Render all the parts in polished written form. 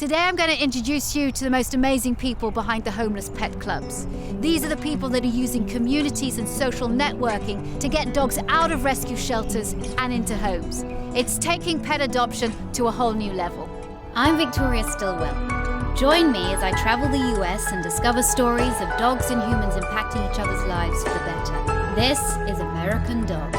Today I'm going to introduce you to the most amazing people behind the homeless pet clubs. These are the people that are using communities and social networking to get dogs out of rescue shelters and into homes. It's taking pet adoption to a whole new level. I'm Victoria Stilwell. Join me as I travel the US and discover stories of dogs and humans impacting each other's lives for the better. This is American Dog.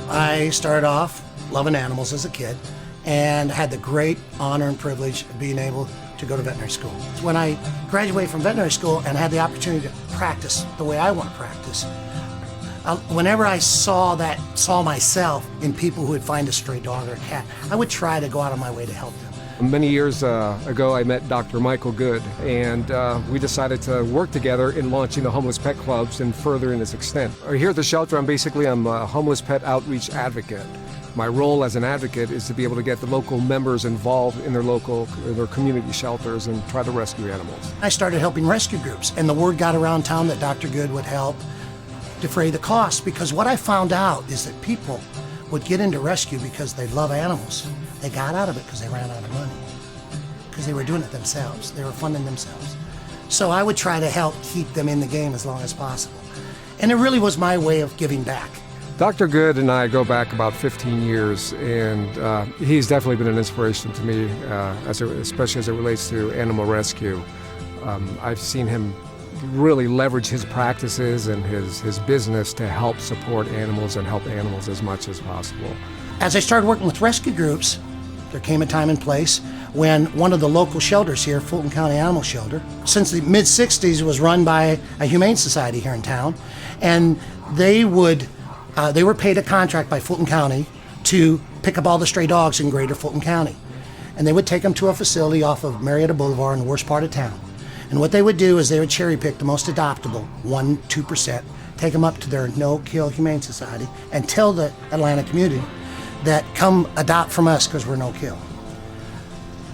I started off loving animals as a kid and had the great honor and privilege of being able to go to veterinary school. When I graduated from veterinary school and had the opportunity to practice the way I want to practice, whenever I saw myself in people who would find a stray dog or a cat, I would try to go out of my way to help them. Many years ago, I met Dr. Michael Good, and we decided to work together in launching the homeless pet clubs and furthering its extent. Here at the shelter, I'm a homeless pet outreach advocate. My role as an advocate is to be able to get the local members involved in their community shelters and try to rescue animals. I started helping rescue groups, and the word got around town that Dr. Good would help defray the cost, because what I found out is that people would get into rescue because they love animals. They got out of it because they ran out of money, because they were doing it themselves. They were funding themselves. So I would try to help keep them in the game as long as possible. And it really was my way of giving back. Dr. Good and I go back about 15 years, and he's definitely been an inspiration to me, especially as it relates to animal rescue. I've seen him really leverage his practices and his business to help support animals and help animals as much as possible. As I started working with rescue groups, there came a time and place when one of the local shelters here, Fulton County Animal Shelter, since the mid-60s was run by a humane society here in town, and they were paid a contract by Fulton County to pick up all the stray dogs in greater Fulton County. And they would take them to a facility off of Marietta Boulevard in the worst part of town. And what they would do is they would cherry pick the most adoptable, 1-2%, take them up to their no-kill humane society and tell the Atlanta community that come adopt from us because we're no-kill.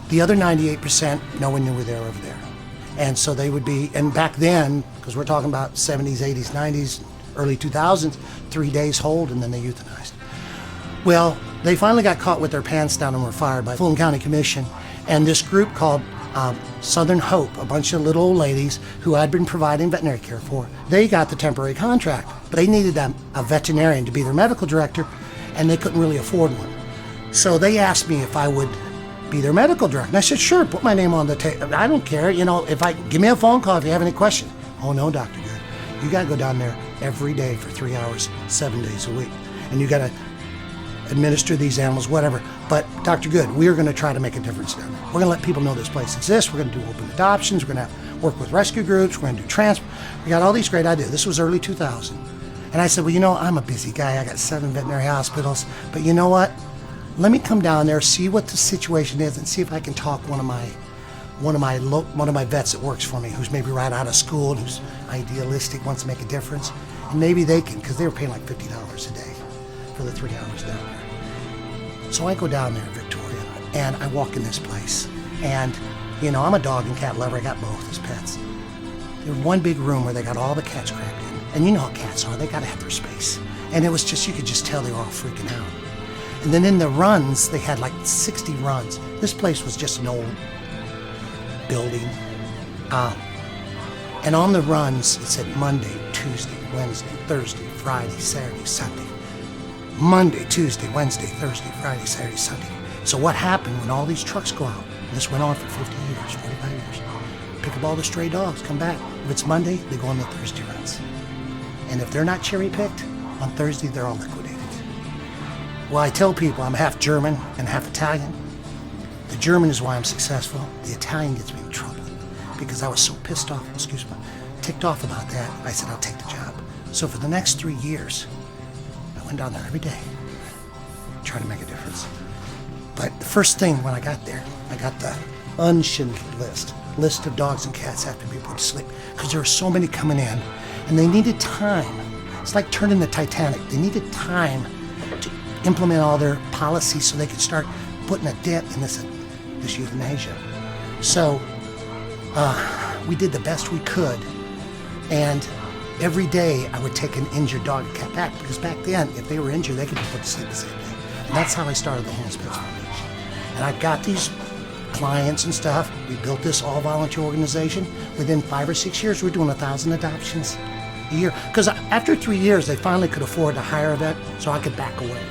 The other 98%, no one knew they were over there. And so they would be, and back then, because we're talking about 70s, 80s, 90s, early 2000s, 3 days hold and then they euthanized. Well, they finally got caught with their pants down and were fired by Fulton County Commission, and this group called Southern Hope, a bunch of little old ladies who I'd been providing veterinary care for, they got the temporary contract, but they needed a veterinarian to be their medical director, and they couldn't really afford one. So they asked me if I would be their medical director. And I said, sure, put my name on the table. I don't care, give me a phone call if you have any questions. Oh no, Dr. Good, you gotta go down there every day for 3 hours, 7 days a week. And you gotta administer these animals, whatever. But Dr. Good, we are gonna try to make a difference down there. We're gonna let people know this place exists. We're gonna do open adoptions. We're gonna work with rescue groups. We're gonna do transport. We got all these great ideas. This was early 2000. And I said, well, I'm a busy guy. I got 7 veterinary hospitals. But you know what? Let me come down there, see what the situation is, and see if I can talk one of my vets that works for me, who's maybe right out of school, and who's idealistic, wants to make a difference. And maybe they can, because they were paying like $50 a day for the 3 hours down there. So I go down there, Victoria, and I walk in this place. And, I'm a dog and cat lover. I got both as pets. There's one big room where they got all the cats crammed in. And you know how cats are, they gotta have their space. And it was just, you could just tell they were all freaking out. And then in the runs, they had like 60 runs. This place was just an old building. And on the runs, it said Monday, Tuesday, Wednesday, Thursday, Friday, Saturday, Sunday. Monday, Tuesday, Wednesday, Thursday, Friday, Saturday, Sunday. So what happened when all these trucks go out, and this went on for 50 years, 45 years, pick up all the stray dogs, come back. If it's Monday, they go on the Thursday runs. And if they're not cherry-picked, on Thursday, they're all liquidated. Well, I tell people I'm half German and half Italian. The German is why I'm successful. The Italian gets me in trouble because I was so ticked off about that. I said, I'll take the job. So for the next 3 years, I went down there every day, trying to make a difference. But the first thing when I got there, I got the unscheduled list of dogs and cats after people put to sleep, because there were so many coming in, and they needed time. It's like turning the Titanic. They needed time to implement all their policies so they could start putting a dent in this euthanasia. So we did the best we could, And every day I would take an injured dog and cat back, because back then, if they were injured, they could be put to sleep the same day. And that's how I started the Homeless Pets Foundation. And I got these clients and stuff. We built this all-volunteer organization. Within 5 or 6 years, we're doing 1,000 adoptions a year. Because after 3 years, they finally could afford to hire a vet, so I could back away.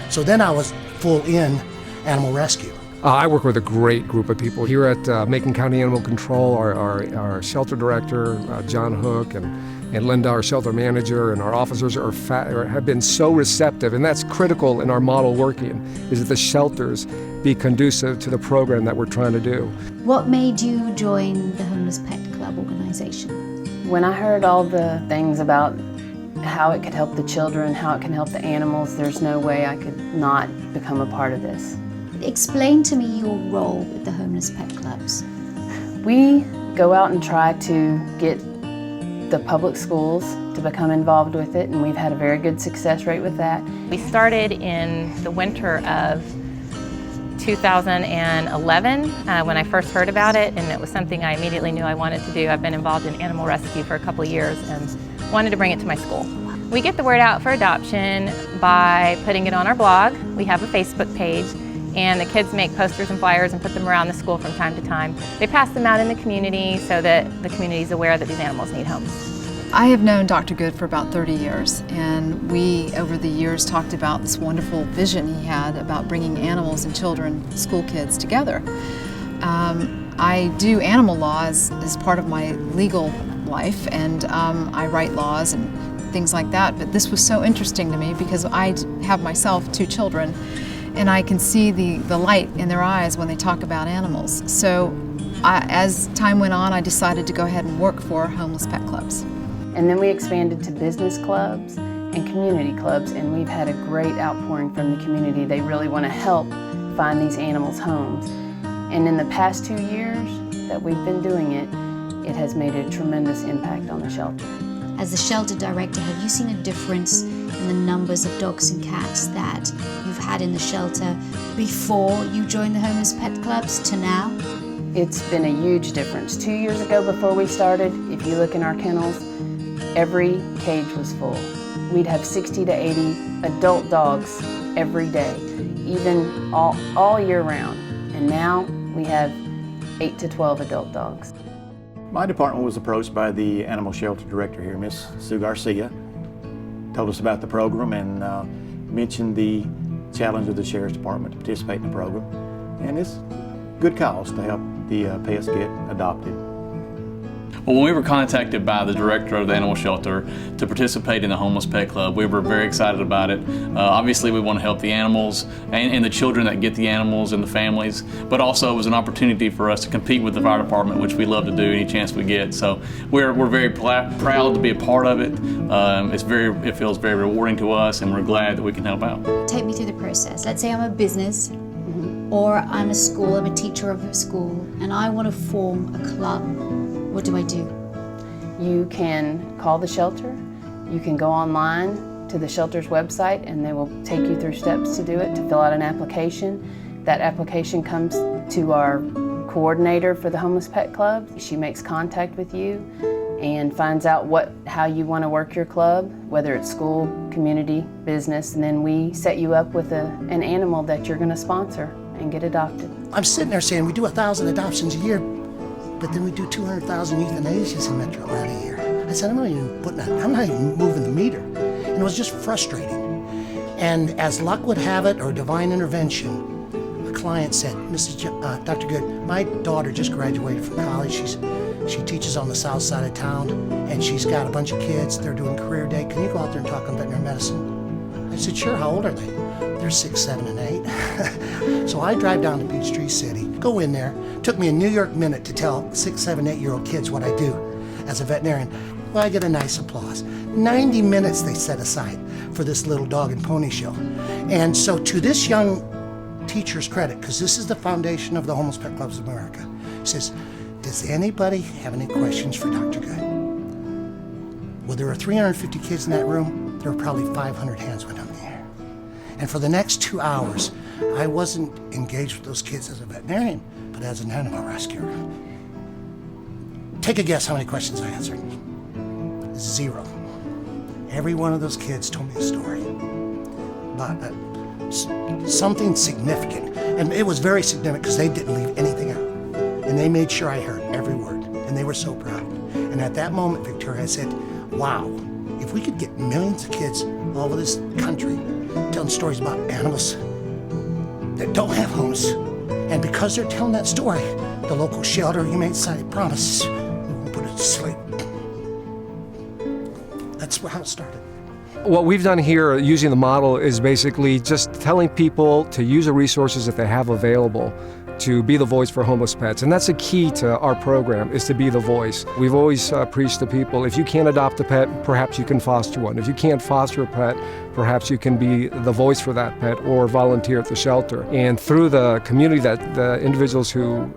So then I was full in animal rescue. I work with a great group of people here at Macon County Animal Control. Our shelter director, John Hook, and Linda, our shelter manager, and our officers have been so receptive, and that's critical in our model working, is that the shelters be conducive to the program that we're trying to do. What made you join the Homeless Pet Club organization? When I heard all the things about how it could help the children, how it can help the animals, there's no way I could not become a part of this. Explain to me your role with the Homeless Pet Clubs. We go out and try to get the public schools to become involved with it, and we've had a very good success rate with that. We started in the winter of 2011 when I first heard about it, and it was something I immediately knew I wanted to do. I've been involved in animal rescue for a couple of years and wanted to bring it to my school. We get the word out for adoption by putting it on our blog. We have a Facebook page, and the kids make posters and flyers and put them around the school from time to time. They pass them out in the community so that the community is aware that these animals need homes. I have known Dr. Good for about 30 years, and we, over the years, talked about this wonderful vision he had about bringing animals and children, school kids, together. I do animal law as part of my legal life, and I write laws and things like that, but this was so interesting to me because I have myself 2 children, and I can see the light in their eyes when they talk about animals. So as time went on, I decided to go ahead and work for Homeless Pet Clubs. And then we expanded to business clubs and community clubs, and we've had a great outpouring from the community. They really want to help find these animals homes. And in the past 2 years that we've been doing it, it has made a tremendous impact on the shelter. As the shelter director, have you seen a difference in the numbers of dogs and cats that you've had in the shelter before you joined the Homeless Pet Clubs to now? It's been a huge difference. 2 years ago, before we started, if you look in our kennels, every cage was full. We'd have 60 to 80 adult dogs every day, even all year round. And now we have 8 to 12 adult dogs. My department was approached by the animal shelter director here, Miss Sue Garcia, told us about the program and mentioned the challenge of the Sheriff's Department to participate in the program. And it's a good cause to help the pets get adopted. Well, when we were contacted by the director of the animal shelter to participate in the Homeless Pet Club, we were very excited about it. Obviously, we want to help the animals and the children that get the animals and the families, but also it was an opportunity for us to compete with the fire department, which we love to do any chance we get. So we're very proud to be a part of it. It feels very rewarding to us, and we're glad that we can help out. Take me through the process. Let's say I'm a business, or I'm a school, I'm a teacher of a school, and I want to form a club. What do I do? You can call the shelter. You can go online to the shelter's website, and they will take you through steps to do it, to fill out an application. That application comes to our coordinator for the Homeless Pet Club. She makes contact with you and finds out how you want to work your club, whether it's school, community, business, and then we set you up with an animal that you're going to sponsor and get adopted. I'm sitting there saying we do 1,000 adoptions a year, but then we do 200,000 euthanasias in Metro Atlanta a year. I said, I'm not even moving the meter. And it was just frustrating. And as luck would have it, or divine intervention, a client said, Dr. Good, my daughter just graduated from college. She teaches on the south side of town, and she's got a bunch of kids. They're doing career day. Can you go out there and talk on veterinary medicine? I said, sure. How old are they? They're 6, 7, and 8. So I drive down to Peachtree City, go in there. Took me a New York minute to tell 6, 7, 8-year-old kids what I do as a veterinarian. Well, I get a nice applause. 90 minutes they set aside for this little dog and pony show. And so to this young teacher's credit, because this is the foundation of the Homeless Pet Clubs of America, says, does anybody have any questions for Dr. Good? Well, there were 350 kids in that room. There were probably 500 hands went up in the air. And for the next 2 hours, I wasn't engaged with those kids as a veterinarian, but as an animal rescuer. Take a guess how many questions I answered. Zero. Every one of those kids told me a story about something significant. And it was very significant because they didn't leave anything out. And they made sure I heard every word. And they were so proud. And at that moment, Victoria, I said, wow, if we could get millions of kids all over this country telling stories about animals that don't have homes, and because they're telling that story, the local shelter, Humane Society promises we won't put it to sleep. That's how it started. What we've done here using the model is basically just telling people to use the resources that they have available to be the voice for homeless pets. And that's the key to our program, is to be the voice. We've always preached to people, if you can't adopt a pet, perhaps you can foster one. If you can't foster a pet, perhaps you can be the voice for that pet or volunteer at the shelter. And through the community, that the individuals who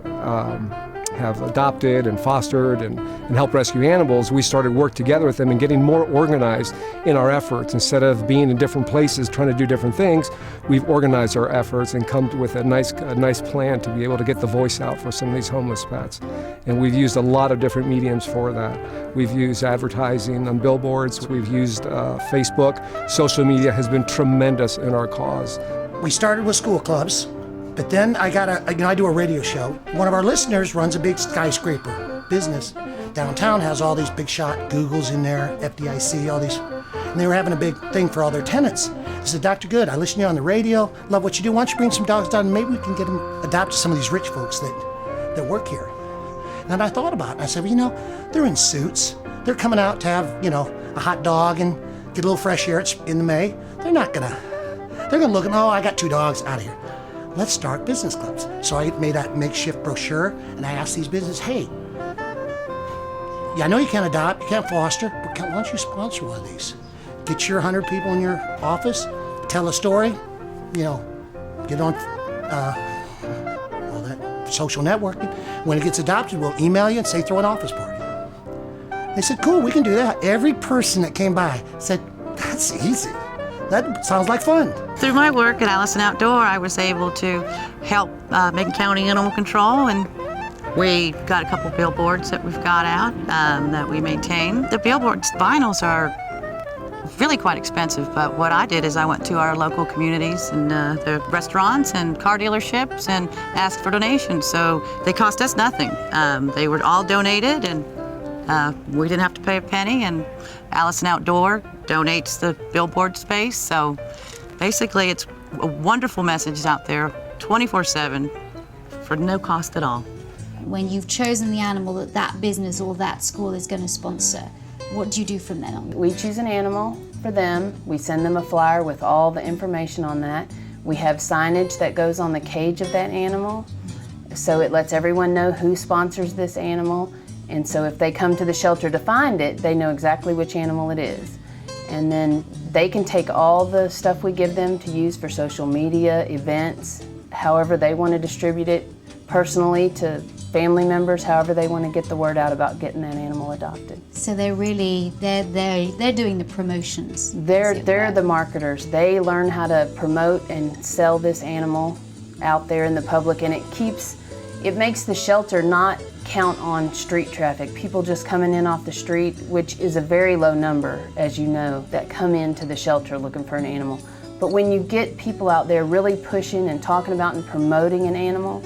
have adopted and fostered and helped rescue animals, we started work together with them and getting more organized in our efforts. Instead of being in different places trying to do different things, we've organized our efforts and come with a nice plan to be able to get the voice out for some of these homeless pets. And we've used a lot of different mediums for that. We've used advertising on billboards, we've used Facebook. Social media has been tremendous in our cause. We started with school clubs. But then I do a radio show. One of our listeners runs a big skyscraper business. Downtown has all these big shot Googles in there, FDIC, all these. And they were having a big thing for all their tenants. I said, Dr. Good, I listen to you on the radio, love what you do. Why don't you bring some dogs down and maybe we can get them adopted, some of these rich folks that work here. And I thought about it. I said, well, they're in suits. They're coming out to have, a hot dog and get a little fresh air in the May. They're gonna look and, I got 2 dogs, out of here. Let's start business clubs. So I made that makeshift brochure and I asked these businesses, hey, I know you can't adopt, you can't foster, but why don't you sponsor one of these? Get your 100 people in your office, tell a story, get on all that social networking. When it gets adopted, we'll email you and say throw an office party. They said, cool, we can do that. Every person that came by said, that's easy. That sounds like fun. Through my work at Allison Outdoor, I was able to help Macon County Animal Control, and we got a couple billboards that we've got out that we maintain. The billboards, vinyls are really quite expensive, but what I did is I went to our local communities and the restaurants and car dealerships and asked for donations. So they cost us nothing. They were all donated, and we didn't have to pay a penny, and Allison Outdoor donates the billboard space. So basically it's a wonderful message out there 24/7 for no cost at all. When you've chosen the animal that business or that school is going to sponsor, what do you do from then on? We choose an animal for them. We send them a flyer with all the information on that. We have signage that goes on the cage of that animal, so it lets everyone know who sponsors this animal. And so if they come to the shelter to find it, they know exactly which animal it is. And then they can take all the stuff we give them to use for social media, events, however they want to distribute it, personally to family members, however they want to get the word out about getting that animal adopted. So they're doing the promotions. They're the marketers. They learn how to promote and sell this animal out there in the public, and it makes the shelter not count on street traffic, people just coming in off the street, which is a very low number, as you know, that come into the shelter looking for an animal. But when you get people out there really pushing and talking about and promoting an animal,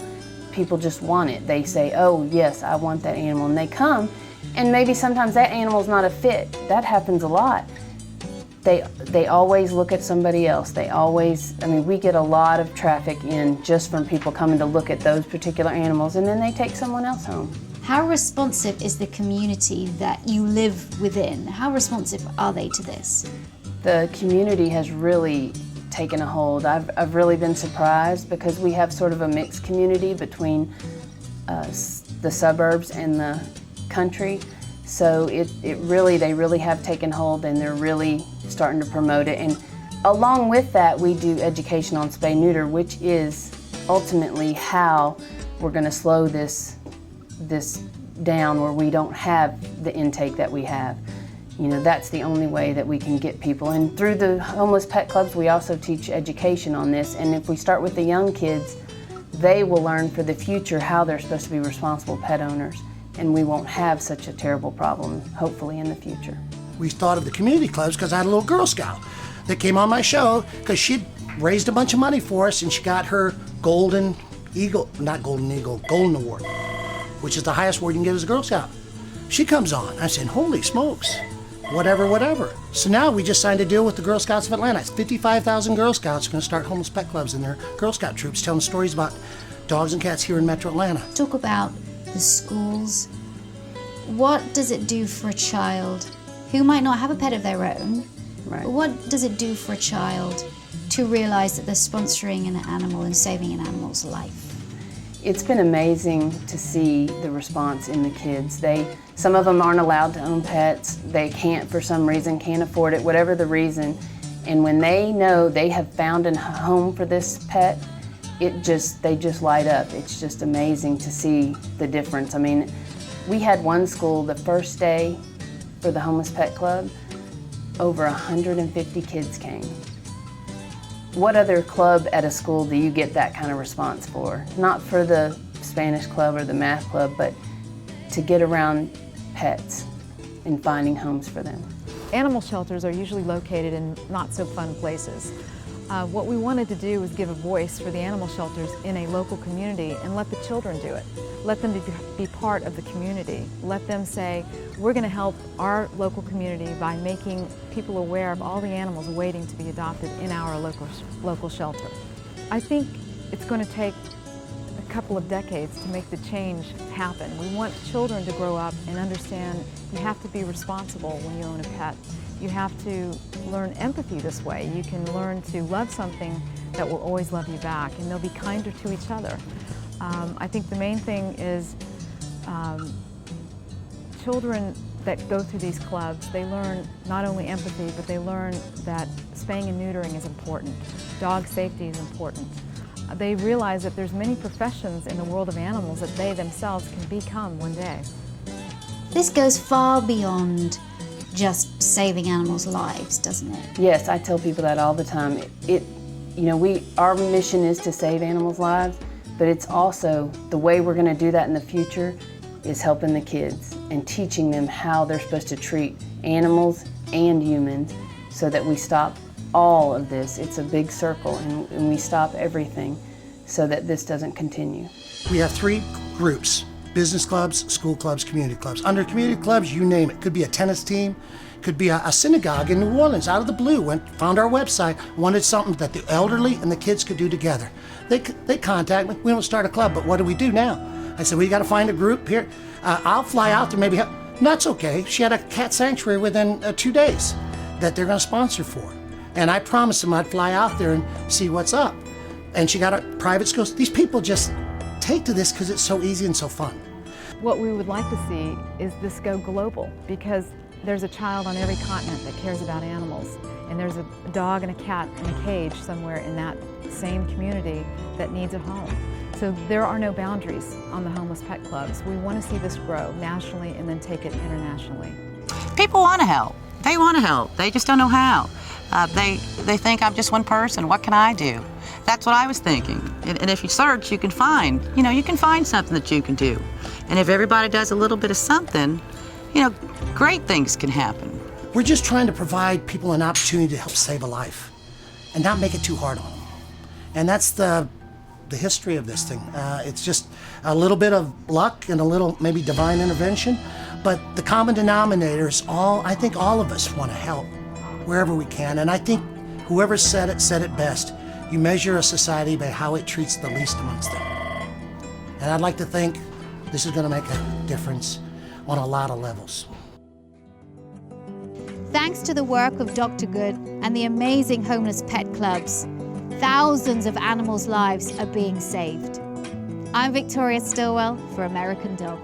people just want it. They say, oh yes, I want that animal, and they come, and maybe sometimes that animal's not a fit. That happens a lot. They always look at somebody else. We get a lot of traffic in just from people coming to look at those particular animals, and then they take someone else home. How responsive is the community that you live within? How responsive are they to this? The community has really taken a hold. I've really been surprised because we have sort of a mixed community between the suburbs and the country. So they really have taken hold, and they're really starting to promote it. And along with that, we do education on spay-neuter, which is ultimately how we're going to slow this down, where we don't have the intake that we have. That's the only way that we can get people. And through the homeless pet clubs, we also teach education on this. And if we start with the young kids, they will learn for the future how they're supposed to be responsible pet owners. And we won't have such a terrible problem, hopefully, in the future. we thought of the community clubs because I had a little Girl Scout that came on my show because she'd raised a bunch of money for us and she got her Golden Award, which is the highest award you can get as a Girl Scout. She comes on. I said, holy smokes, whatever. So now we just signed a deal with the Girl Scouts of Atlanta. It's 55,000 Girl Scouts are going to start homeless pet clubs in their Girl Scout troops, telling stories about dogs and cats here in Metro Atlanta. Talk about the schools. What does it do for a child who might not have a pet of their own? Right. But what does it do for a child to realize that they're sponsoring an animal and saving an animal's life? It's been amazing to see the response in the kids. Some of them aren't allowed to own pets. They can't, for some reason, can't afford it, whatever the reason. And when they know they have found a home for this pet, they just light up. It's just amazing to see the difference. I mean, we had one school the first day for the Homeless Pet Club, over 150 kids came. What other club at a school do you get that kind of response for? Not for the Spanish club or the math club, but to get around pets and finding homes for them. Animal shelters are usually located in not so fun places. What we wanted to do was give a voice for the animal shelters in a local community and let the children do it. Let them be part of the community. Let them say, we're going to help our local community by making people aware of all the animals waiting to be adopted in our local shelter. I think it's going to take a couple of decades to make the change happen. We want children to grow up and understand you have to be responsible when you own a pet. You have to learn empathy this way. You can learn to love something that will always love you back, and they'll be kinder to each other. I think the main thing is children that go through these clubs, they learn not only empathy, but they learn that spaying and neutering is important. Dog safety is important. They realize that there's many professions in the world of animals that they themselves can become one day. This goes far beyond just saving animals' lives, doesn't it? Yes, I tell people that all the time. Our mission is to save animals' lives, but it's also the way we're going to do that in the future is helping the kids and teaching them how they're supposed to treat animals and humans so that we stop all of this. It's a big circle, and we stop everything so that this doesn't continue. We have 3 groups: business clubs, school clubs, community clubs. Under community clubs, you name it. Could be a tennis team, could be a synagogue in New Orleans, out of the blue, found our website, wanted something that the elderly and the kids could do together. They contact me. We don't start a club, but what do we do now? I said, we got to find a group here. I'll fly out there, maybe help. No, that's okay. She had a cat sanctuary within 2 days that they're going to sponsor for. And I promised them I'd fly out there and see what's up. And she got a private school. These people just take to this because it's so easy and so fun. What we would like to see is this go global, because there's a child on every continent that cares about animals, and there's a dog and a cat in a cage somewhere in that same community that needs a home. So there are no boundaries on the homeless pet clubs. We want to see this grow nationally and then take it internationally. People want to help. They want to help. They just don't know how. They think I'm just one person. What can I do? That's what I was thinking. And if you search, you can find something that you can do. And if everybody does a little bit of something, great things can happen. We're just trying to provide people an opportunity to help save a life and not make it too hard on them. And that's the history of this thing. It's just a little bit of luck and a little maybe divine intervention, but the common denominator is I think all of us want to help wherever we can. And I think whoever said it best. You measure a society by how it treats the least amongst them. And I'd like to think this is going to make a difference on a lot of levels. Thanks to the work of Dr. Good and the amazing homeless pet clubs, thousands of animals' lives are being saved. I'm Victoria Stilwell for American Dog.